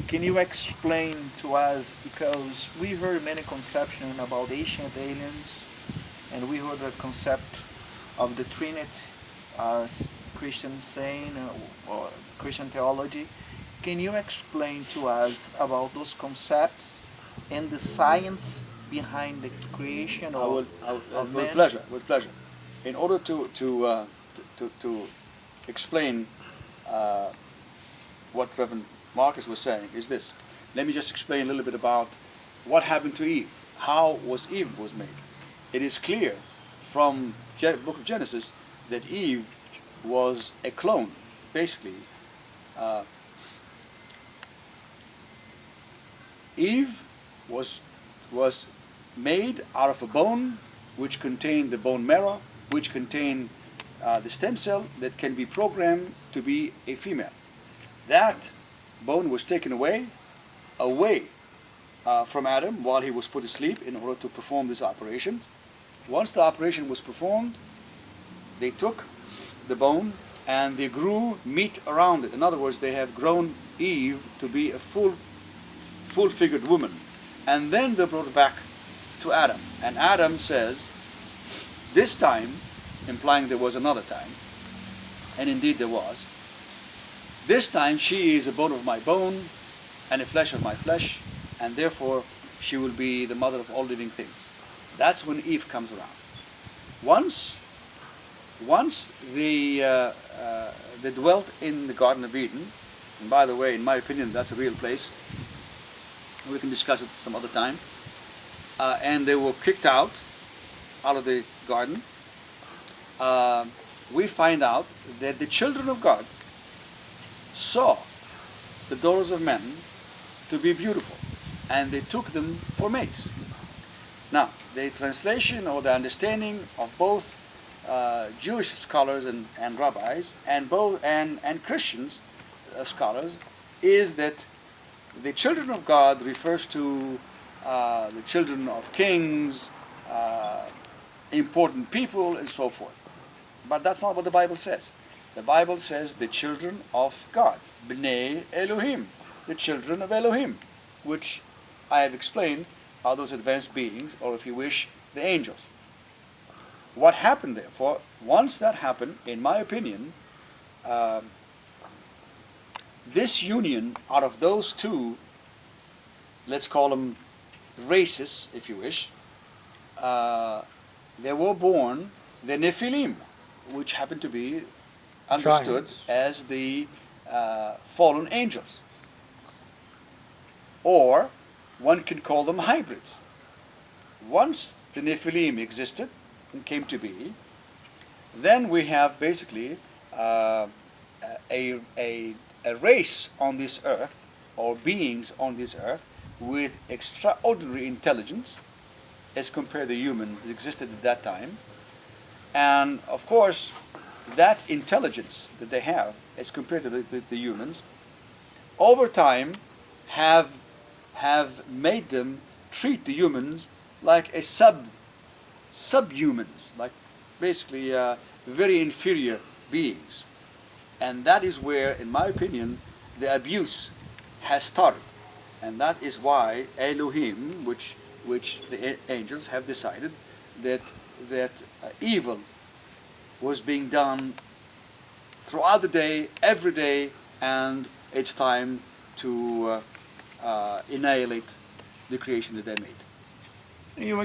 Can you explain to us, because we heard many conceptions about ancient aliens, and we heard the concept of the Trinity, as Christians saying, or Christian theology. Can you explain to us about those concepts and the science behind the creation of With man? pleasure, with pleasure. In order to explain uh, what Reverend Marcus was saying is this. Let me just explain a little bit about what happened to Eve. How was Eve was made? It is clear from book of Genesis that Eve was a clone. Basically, uh, Eve was made out of a bone which contained the bone marrow, which contained the stem cell that can be programmed to be a female. That bone was taken away from Adam while he was put to sleep in order to perform this operation. Once the operation was performed, they took the bone and they grew meat around it. In other words, they have grown Eve to be a full-figured woman. And then they brought it back to Adam. And Adam says, this time, implying there was another time, and indeed there was, this time she is a bone of my bone and a flesh of my flesh, and therefore she will be the mother of all living things. That's when Eve comes around. Once they dwelt in the Garden of Eden, and by the way, in my opinion, that's a real place. We can discuss it some other time. And they were kicked out of the garden. We find out that the children of God saw the daughters of men to be beautiful, and they took them for mates. Now, the translation or the understanding of both Jewish scholars and rabbis and Christians scholars is that the children of God refers to the children of kings, important people, and so forth. But that's not what the Bible says. The Bible says the children of God, B'nai Elohim, the children of Elohim, which I have explained are those advanced beings, or if you wish, the angels. What happened therefore, once that happened, in my opinion, this union out of those two, let's call them races, if you wish, they were born the Nephilim, which happened to be understood Giants. as the fallen angels. Or one can call them hybrids. Once the Nephilim existed and came to be, then we have basically a race on this earth, or beings on this earth, with extraordinary intelligence as compared to human that existed at that time. And of course, that intelligence that they have as compared to the humans, over time have made them treat the humans like a subhumans, like basically very inferior beings. And that is where, in my opinion, the abuse has started. And that is why Elohim, which the angels have decided that evil was being done throughout the day, every day, and it's time to annihilate the creation that they made. You